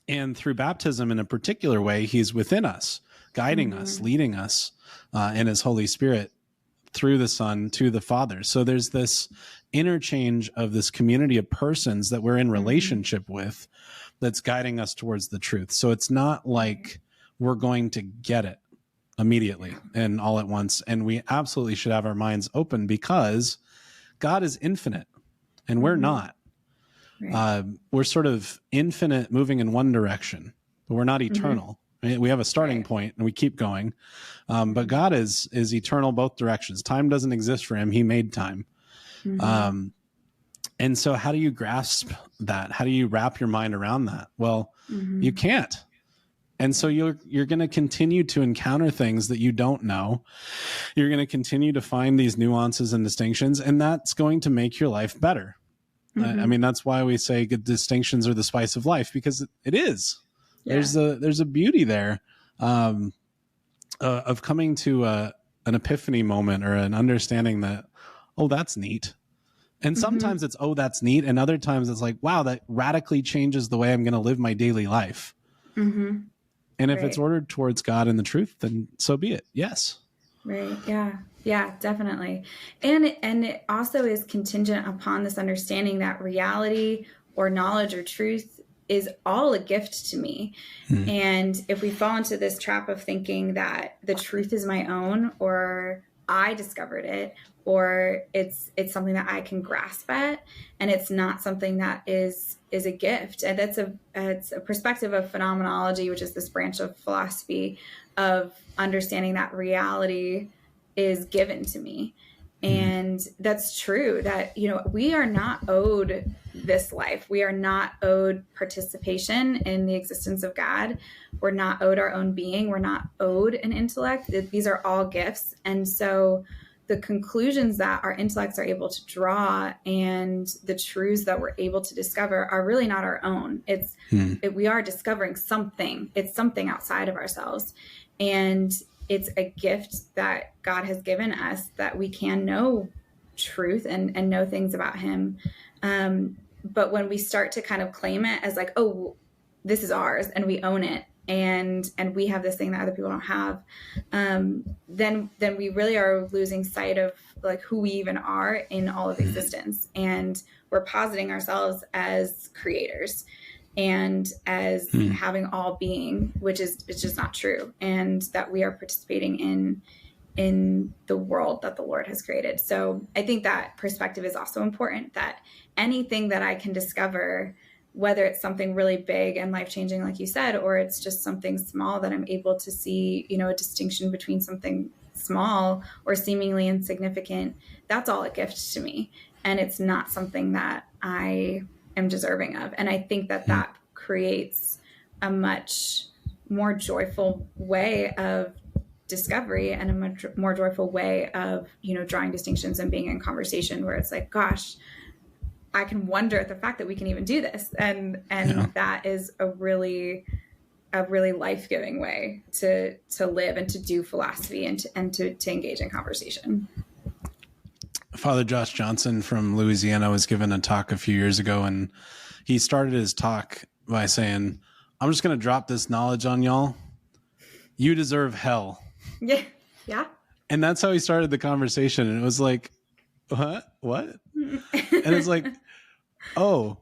And through baptism in a particular way, he's within us, guiding us, leading us in his Holy Spirit through the Son to the Father. So there's this interchange of this community of persons that we're in relationship with that's guiding us towards the truth. So it's not like we're going to get it immediately and all at once. And we absolutely should have our minds open because God is infinite and we're not. We're sort of infinite, moving in one direction, but we're not eternal. We have a starting point and we keep going. But God is eternal both directions. Time doesn't exist for him. He made time. And so how do you grasp that? How do you wrap your mind around that? Well, you can't. And so you're going to continue to encounter things that you don't know. You're going to continue to find these nuances and distinctions, and that's going to make your life better. I mean, that's why we say good distinctions are the spice of life, because it is. Yeah. There's a beauty there of coming to an epiphany moment or an understanding that, oh, that's neat. And sometimes it's, oh, that's neat. And other times it's like, wow, that radically changes the way I'm going to live my daily life. And if it's ordered towards God and the truth, then so be it. Yes.
Right. Yeah. Yeah, definitely. And it also is contingent upon this understanding that reality or knowledge or truth is all a gift to me. And if we fall into this trap of thinking that the truth is my own, or I discovered it, or it's something that I can grasp at, and it's not something that is a gift. And it's a perspective of phenomenology, which is this branch of philosophy of understanding that reality is given to me. And that's true, that, we are not owed this life. We are not owed participation in the existence of God. We're not owed our own being. We're not owed an intellect. These are all gifts. And so the conclusions that our intellects are able to draw and the truths that we're able to discover are really not our own. We are discovering something. It's something outside of ourselves. And it's a gift that God has given us, that we can know truth and know things about him. But when we start to kind of claim it as like, oh, this is ours and we own it, and we have this thing that other people don't have, then we really are losing sight of like who we even are in all of existence. And we're positing ourselves as creators and as having all being, which is, it's just not true. And that we are participating in the world that the Lord has created. So I think that perspective is also important, that anything that I can discover, whether it's something really big and life-changing, like you said, or it's just something small that I'm able to see, a distinction between something small or seemingly insignificant, that's all a gift to me. And it's not something that I am deserving of. And I think that creates a much more joyful way of discovery and a much more joyful way of, drawing distinctions and being in conversation, where it's like, gosh, I can wonder at the fact that we can even do this. And that is a really life-giving way to live and to do philosophy and to engage in conversation.
Father Josh Johnson from Louisiana was given a talk a few years ago, and he started his talk by saying, I'm just going to drop this knowledge on y'all. You deserve hell.
Yeah. Yeah.
And that's how he started the conversation. And it was like, what? And it's like, oh,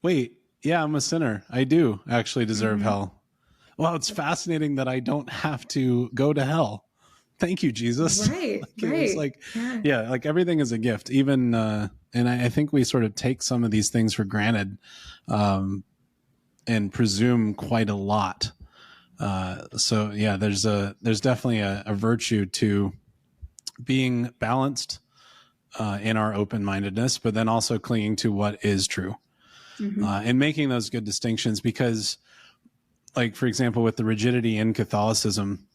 wait, yeah, I'm a sinner. I do actually deserve hell. Well, it's fascinating that I don't have to go to hell. Thank you, Jesus.
Right.
It was like, yeah, like everything is a gift. Even, and I think we sort of take some of these things for granted, and presume quite a lot. So yeah, there's definitely a virtue to being balanced, in our open-mindedness, but then also clinging to what is true, and making those good distinctions. Because, like, for example, with the rigidity in Catholicism,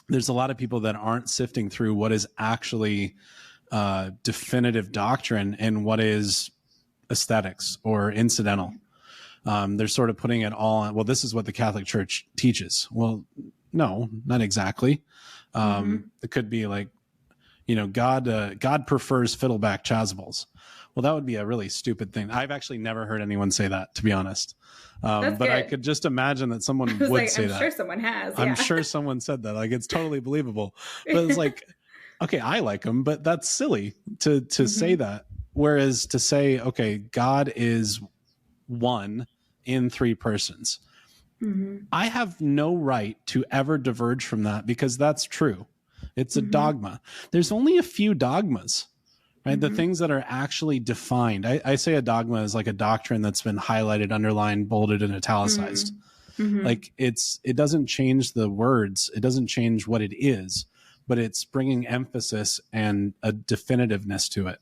there's a lot of people that aren't sifting through what is actually definitive doctrine and what is aesthetics or incidental. They're sort of putting it all on, well, this is what the Catholic Church teaches. Well, no, not exactly. It could be like, God prefers fiddleback chasubles. Well, that would be a really stupid thing. I've actually never heard anyone say that, to be honest. But good. I could just imagine that someone would say that.
I'm sure someone has.
I'm sure someone said that. Like, it's totally believable. But it's like, okay, I like them, but that's silly to say that. Whereas to say, okay, God is one in three persons. I have no right to ever diverge from that, because that's true. It's a dogma. There's only a few dogmas, right? The things that are actually defined. I say a dogma is like a doctrine that's been highlighted, underlined, bolded, and italicized. Like it doesn't change the words. It doesn't change what it is, but it's bringing emphasis and a definitiveness to it.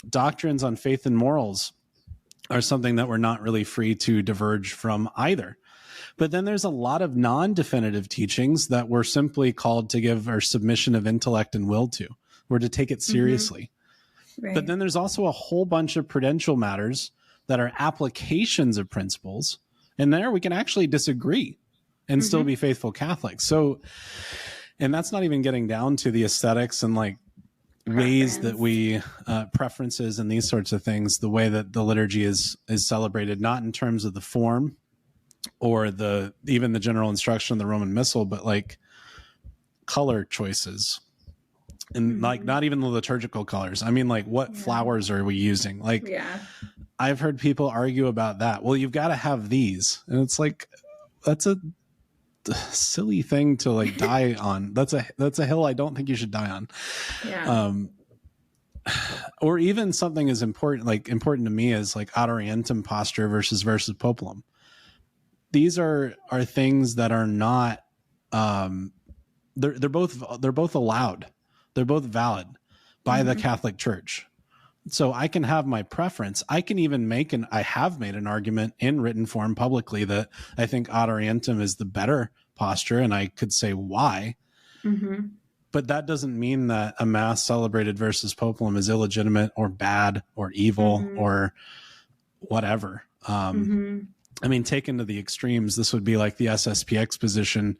Doctrines on faith and morals are something that we're not really free to diverge from either. But then there's a lot of non-definitive teachings that we're simply called to give our submission of intellect and will to. We're to take it seriously.
Right.
But then there's also a whole bunch of prudential matters that are applications of principles. And there we can actually disagree and still be faithful Catholics. So, and that's not even getting down to the aesthetics and like ways that we preferences and these sorts of things, the way that the liturgy is celebrated, not in terms of the form or even the general instruction of the Roman Missal, but like color choices and like not even the liturgical colors. I mean, like what flowers are we using? Like, I've heard people argue about that. Well, you've got to have these. And it's like, that's a silly thing to like die on. That's a hill I don't think you should die on. Or even something as important to me as like ad orientem posture versus populum. These are things that are not they're both allowed. They're both valid by the Catholic Church. So I can have my preference. I can even I have made an argument in written form publicly that I think ad orientem is the better posture, and I could say why. But that doesn't mean that a mass celebrated versus populum is illegitimate or bad or evil or whatever. I mean, taken to the extremes, this would be like the SSPX position,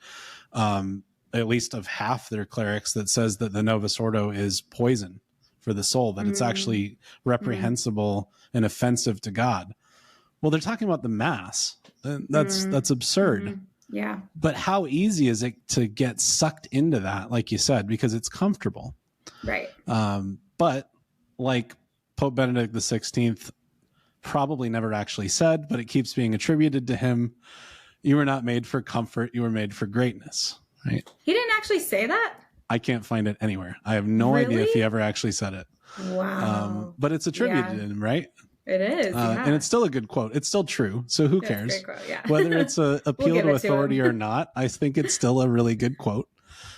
at least of half their clerics, that says that the Novus Ordo is poison for the soul, that it's actually reprehensible and offensive to God. Well, they're talking about the Mass. That's absurd.
Yeah.
But how easy is it to get sucked into that, like you said, because it's comfortable.
Right.
But like Pope Benedict XVI probably never actually said, but it keeps being attributed to him, you were not made for comfort, you were made for greatness. Right?
He didn't actually say that?
I can't find it anywhere. I have no idea if he ever actually said it.
Wow.
But it's attributed to him, right?
It is.
And it's still a good quote. It's still true. So who cares?
Quote,
Whether it's a appeal to authority or not, I think it's still a really good quote.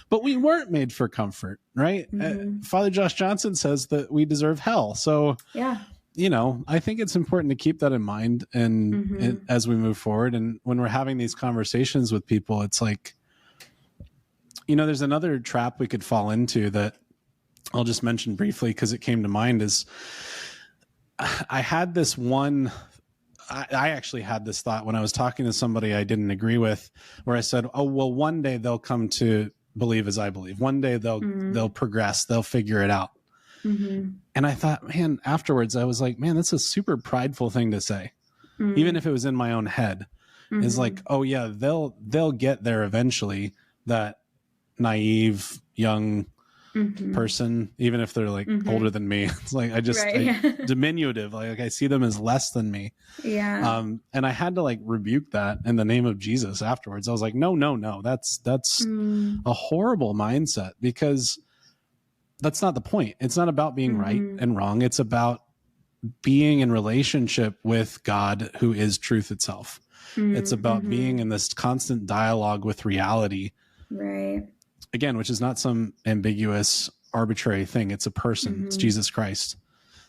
But we weren't made for comfort, right? Father Josh Johnson says that we deserve hell. So, I think it's important to keep that in mind and as we move forward. And when we're having these conversations with people, it's like, there's another trap we could fall into that I'll just mention briefly because it came to mind is I had this one, I actually had this thought when I was talking to somebody I didn't agree with, where I said, oh, well, one day they'll come to believe as I believe. One day they'll progress, they'll figure it out. And I thought, man, afterwards I was like, man, that's a super prideful thing to say. Even if it was in my own head, is like, oh yeah, they'll get there eventually. That naive young person, even if they're like older than me, it's like diminutive, like I see them as less than me. And I had to like rebuke that in the name of Jesus afterwards. I was like, no, that's a horrible mindset, because that's not the point. It's not about being right and wrong. It's about being in relationship with God, who is truth itself. It's about being in this constant dialogue with reality,
right?
Again, which is not some ambiguous, arbitrary thing. It's a person. It's Jesus Christ.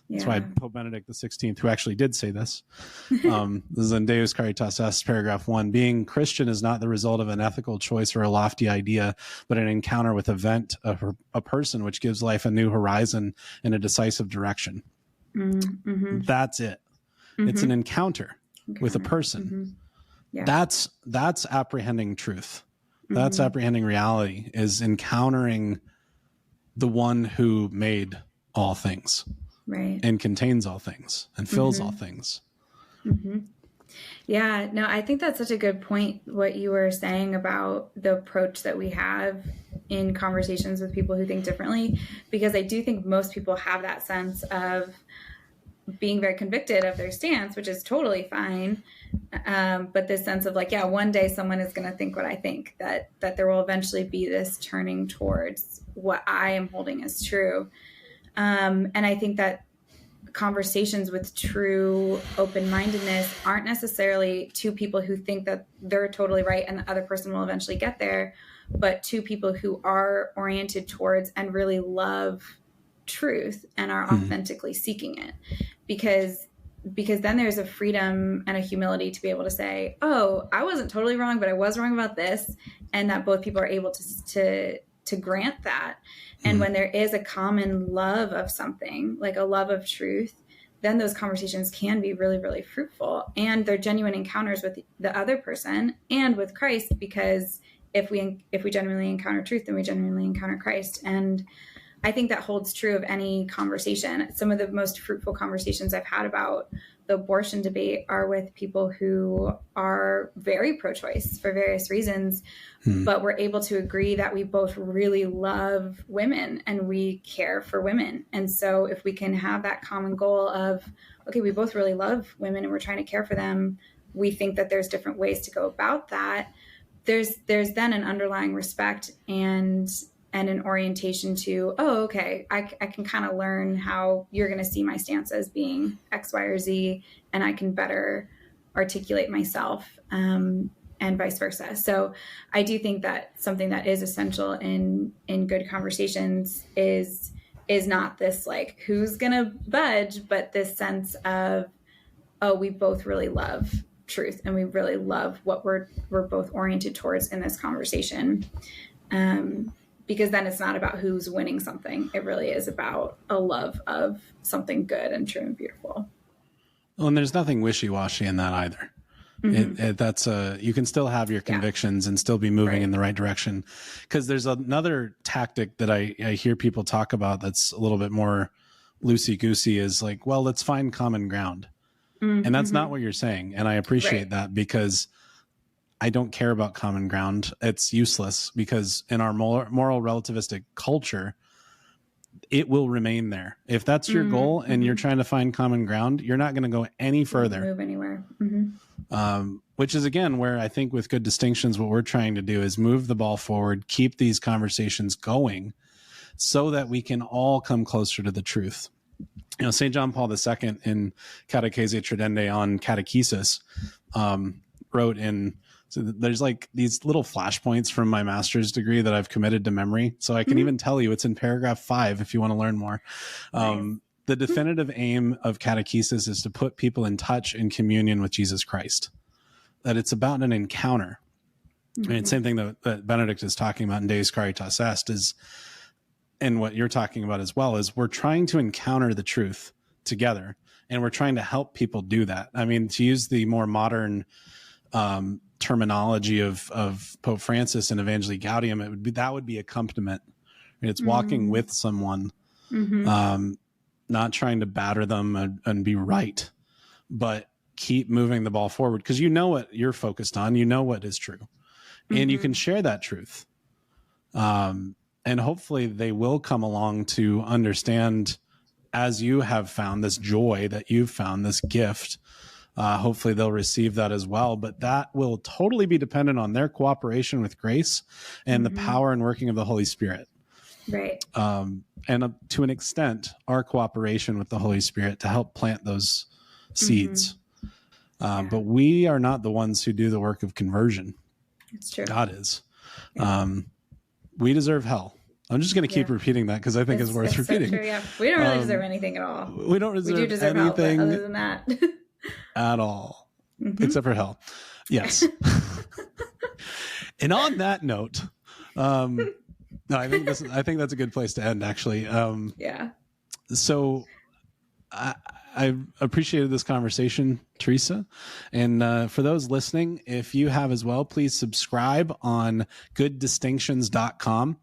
That's why Pope Benedict XVI, who actually did say this, this is in Deus Caritas Est, paragraph 1, being Christian is not the result of an ethical choice or a lofty idea, but an encounter with a person which gives life a new horizon and a decisive direction. That's it. It's an encounter with a person. That's apprehending truth. That's apprehending reality, is encountering the one who made all things,
right,
and contains all things and fills all things.
Yeah, no, I think that's such a good point, what you were saying about the approach that we have in conversations with people who think differently, because I do think most people have that sense of being very convicted of their stance, which is totally fine. But this sense of like, yeah, one day someone is going to think what I think, that there will eventually be this turning towards what I am holding as true. And I think that conversations with true open-mindedness aren't necessarily two people who think that they're totally right and the other person will eventually get there, but two people who are oriented towards and really love truth and are authentically seeking it, because then there's a freedom and a humility to be able to say, oh, I wasn't totally wrong, but I was wrong about this. And that both people are able to grant that. And when there is a common love of something, like a love of truth, then those conversations can be really, really fruitful. And they're genuine encounters with the other person and with Christ, because if we genuinely encounter truth, then we genuinely encounter Christ. And I think that holds true of any conversation. Some of the most fruitful conversations I've had about the abortion debate are with people who are very pro-choice for various reasons, but we're able to agree that we both really love women and we care for women. And so if we can have that common goal of, okay, we both really love women and we're trying to care for them, we think that there's different ways to go about that. There's then an underlying respect and an orientation to, oh, okay, I can kind of learn how you're going to see my stance as being X, Y, or Z, and I can better articulate myself, and vice versa. So I do think that something that is essential in good conversations is not this like, who's going to budge, but this sense of, oh, we both really love truth and we really love what we're both oriented towards in this conversation. Because then it's not about who's winning something. It really is about a love of something good and true and beautiful.
Well, and there's nothing wishy-washy in that either. You can still have your convictions and still be moving in the right direction. Because there's another tactic that I hear people talk about that's a little bit more loosey-goosey, is like, well, let's find common ground. And that's not what you're saying. And I appreciate that, because I don't care about common ground. It's useless, because in our moral relativistic culture, it will remain there. If that's your goal and you're trying to find common ground, you're not going to go any further.
Move anywhere.
Which is, again, where I think with good distinctions, what we're trying to do is move the ball forward, keep these conversations going so that we can all come closer to the truth. You know, St. John Paul II in Catechesi Tradendae on catechesis wrote in, so there's like these little flashpoints from my master's degree that I've committed to memory. So I can even tell you, it's in paragraph 5 if you want to learn more. Nice. The definitive aim of catechesis is to put people in touch and communion with Jesus Christ. That it's about an encounter. And same thing that Benedict is talking about in Deus Caritas Est is, and what you're talking about as well, is we're trying to encounter the truth together, and we're trying to help people do that. I mean, to use the more modern terminology of Pope Francis and Evangelii Gaudium, that would be accompaniment. It's walking with someone, not trying to batter them and be right, but keep moving the ball forward, because you know what you're focused on, you know what is true, and you can share that truth. And hopefully they will come along to understand, as you have found this joy that you've found, this gift. Hopefully they'll receive that as well, but that will totally be dependent on their cooperation with grace and the power and working of the Holy Spirit.
Right.
And to an extent, our cooperation with the Holy Spirit to help plant those seeds. But we are not the ones who do the work of conversion.
It's true.
God is. We deserve hell. I'm just going to keep repeating that because I think it's worth repeating.
So true, yeah. We don't really deserve anything at all.
We don't deserve, anything
hell, but other than that.
at all, except for hell. Yes. And on that note, no, I think that's a good place to end, actually. So I appreciated this conversation, Teresa. And for those listening, if you have as well, please subscribe on gooddistinctions.com.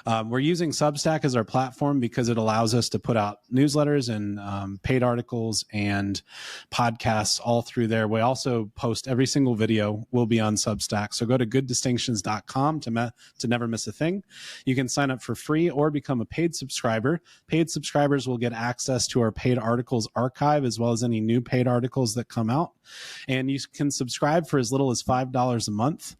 We're using Substack as our platform because it allows us to put out newsletters and paid articles and podcasts all through there. We also post every single video will be on Substack. So go to gooddistinctions.com to never miss a thing. You can sign up for free or become a paid subscriber. Paid subscribers will get access to our paid articles archive, as well as any new paid articles that come out. And you can subscribe for as little as $5 a month.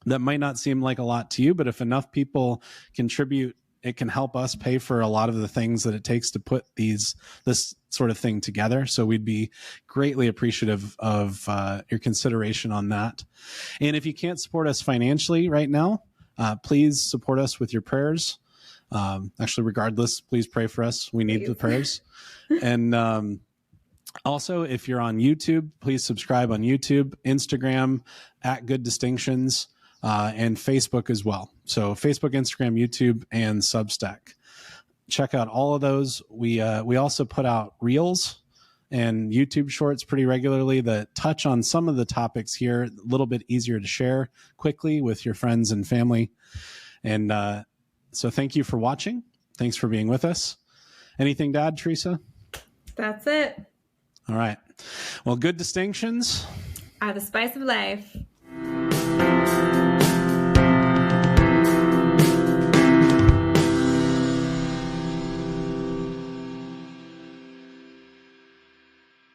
That might not seem like a lot to you, but if enough people contribute, it can help us pay for a lot of the things that it takes to put this sort of thing together. So we'd be greatly appreciative of your consideration on that. And if you can't support us financially right now, please support us with your prayers. Actually, regardless, please pray for us. We need the prayers. And also, if you're on YouTube, please subscribe on YouTube, Instagram at Good Distinctions, and Facebook as well. So Facebook, Instagram, YouTube, and Substack. Check out all of those. We also put out Reels and YouTube shorts pretty regularly that touch on some of the topics here, a little bit easier to share quickly with your friends and family. And so thank you for watching. Thanks for being with us. Anything to add, Teresa?
That's it.
All right. Well, good distinctions
Are the spice of life.